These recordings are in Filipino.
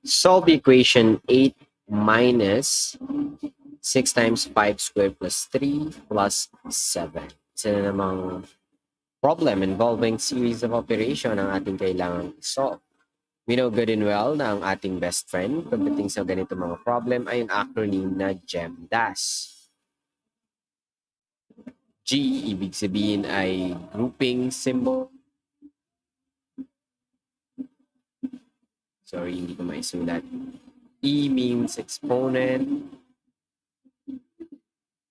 Solve equation 8 minus 6 times 5 squared plus 3 plus 7. Isa na namang problem involving series of operation ang ating kailangang solve. We know good and well na ang ating best friend pagdating sa ganito mga problem ay yung acronym na GEMDAS. G, ibig sabihin ay grouping symbol. Sorry, hindi ko maisulat. E means exponent.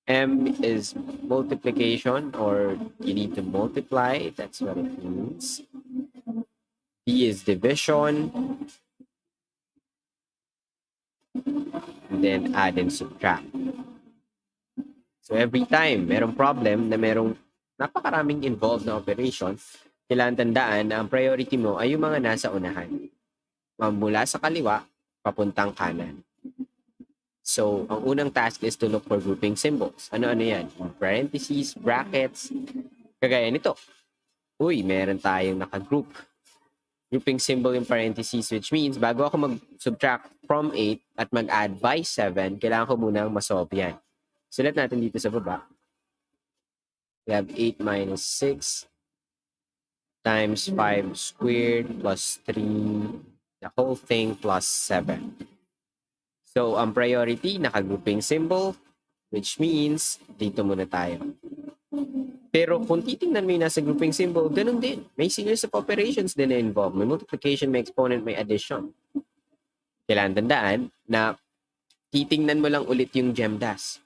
M is multiplication, or you need to multiply. That's what it means. D is division. And then add and subtract. So every time merong problem na merong napakaraming involved na operation, kailangan tandaan na ang priority mo ay yung mga nasa unahan. Mula sa kaliwa, papuntang kanan. So, ang unang task is to look for grouping symbols. Ano-ano yan? Parentheses, brackets, kagaya nito. Uy, meron tayong naka-group. Grouping symbol in parentheses, which means bago ako mag-subtract from 8 at mag-add by 7, kailangan ko munang masolve yan. Sulat natin dito sa baba. We have 8 minus 6 times 5 squared plus 3, the whole thing plus 7. So, ang priority, naka-grouping symbol, which means dito muna tayo. Pero kung titingnan mo yung nasa grouping symbol, ganun din. May series of operations din na involved. May multiplication, may exponent, may addition. Kailangan tandaan na titingnan mo lang ulit yung GEMDAS.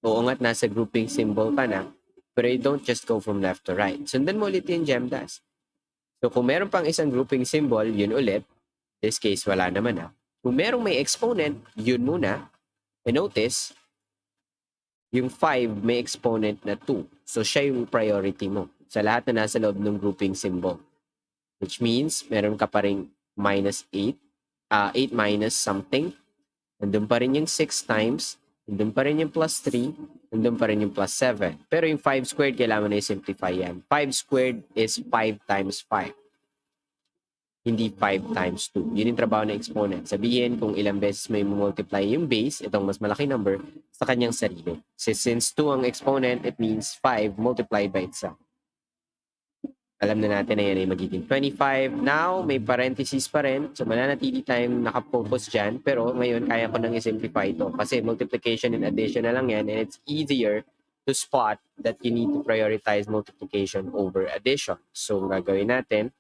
Oo nga't nasa grouping symbol ka na, pero you don't just go from left to right. Sundan mo ulit yung GEMDAS. So kung meron pang isang grouping symbol, yun ulit. In this case, wala naman na. Kung merong may exponent, yun muna. And notice, yung 5 may exponent na 2. So siya yung priority mo sa lahat na nasa loob ng grouping symbol. Which means, meron ka pa rin minus 8. 8 minus something. Nandun pa rin yung 6 times. Nandun pa rin yung plus 3. Nandun pa rin yung plus 7. Pero yung 5 squared, kailangan na i-simplify yan. 5 squared is 5 times 5. Hindi 5 times 2. Yun yung trabaho ng exponent. Sabihin kung ilang beses may multiply yung base, itong mas malaki number, sa kanyang sarili. Since 2 ang exponent, it means 5 multiplied by itself. Alam na natin na yan ay magiging 25. Now, may parentheses pa rin. So, mananatili tayong nakafocus dyan. Pero ngayon, kaya ko nang i-simplify ito. Kasi multiplication and addition na lang yan. And it's easier to spot that you need to prioritize multiplication over addition. So, gagawin natin,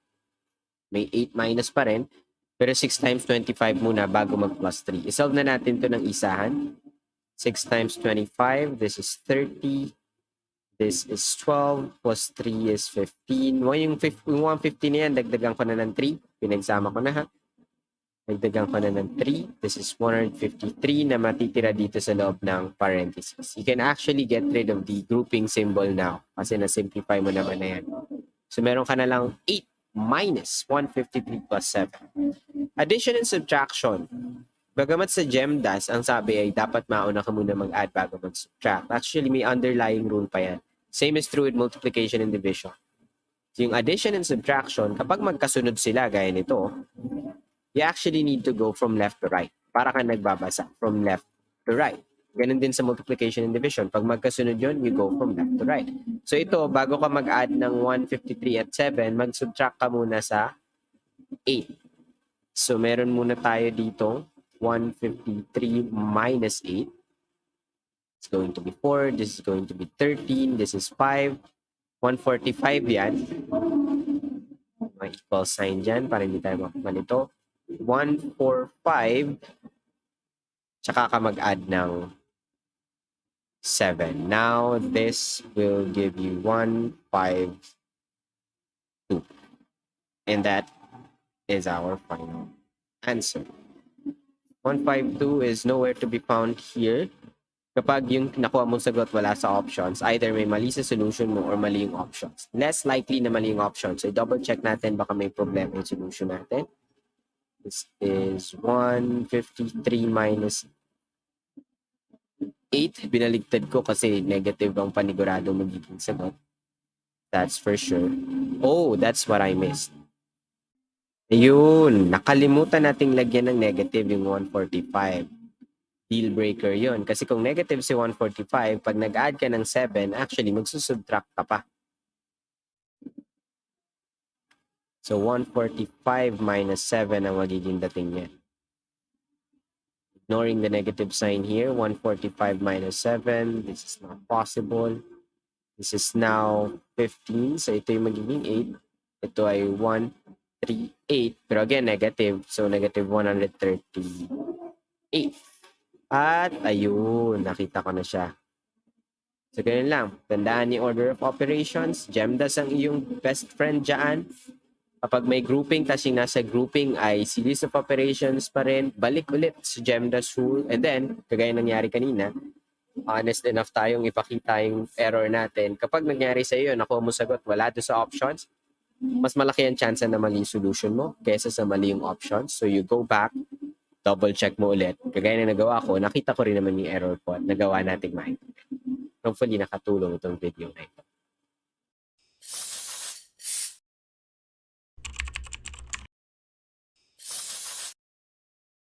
may 8 minus pa rin. Pero 6 times 25 muna bago mag plus 3. Isolve na natin to ng isahan. 6 times 25, this is 30. This is 12 plus 3 is 15. Yung 150 na yan, dagdagan ko na ng 3. Pinagsama ko na ha. Dagdagan ko na ng 3. This is 153 na matitira dito sa loob ng parentheses. You can actually get rid of the grouping symbol now kasi na-simplify mo naman na yan. So meron ka na lang 8 minus 153 plus 7. Addition and subtraction. Bagamat sa GEMDAS, ang sabi ay dapat mauna ka muna mag-add bago mag-subtract. Actually, may underlying rule pa yan. Same is true with multiplication and division. So, yung addition and subtraction, kapag magkasunod sila, gaya nito, you actually need to go from left to right. Para ka nagbabasa from left to right. Ganun din sa multiplication and division. Pag magkasunod yun, you go from left to right. So ito, bago ka mag-add ng 153 at 7, mag-subtract ka muna sa 8. So meron muna tayo dito, 153 minus 8. It's going to be 4. This is going to be 13. This is 5. 145 yan. May equal sign dyan para hindi tayo makuha 145. Tsaka ka mag-add ng 7. Now, this will give you 152. And that is our final answer. 152 is nowhere to be found here. Kapag yung nakuha mong sagot wala sa options, either may mali sa solution mo or mali yung options. Less likely na mali yung options. So, double check natin baka may problema yung solution natin. This is 153 minus 8. Binaligtad ko kasi negative ang panigurado magiging sagot. That's for sure. Oh, that's what I missed. Ayun, nakalimutan nating lagyan ng negative yung 145. Deal breaker yon. Kasi kung negative si 145, pag nag-add ka ng 7, actually magsusubtract ka pa. So 145 minus 7 ang magiging dating niya. Ignoring the negative sign here, 145 minus 7, this is not possible. This is now 15, so ito yung magiging 8. Ito ay 138, pero again, negative. So negative 138. At ayun, nakita ko na siya. So ganyan lang, tandaan ni order of operations, GEMDAS ang iyong best friend dyan. Kapag may grouping, tas yung nasa grouping ay series of operations pa rin, balik ulit sa GEMDAS rule. And then, kagaya nangyari kanina, honest enough tayong ipakita yung error natin. Kapag nangyari sa iyo, nakuha mo sagot, wala doon sa options, mas malaki ang chance na mali yung solution mo kaysa sa mali yung options. So you go back, double check mo ulit. Kagaya na nagawa ko, nakita ko rin naman yung error ko at nagawa nating maintindihan. Hopefully nakatulong itong video na ito.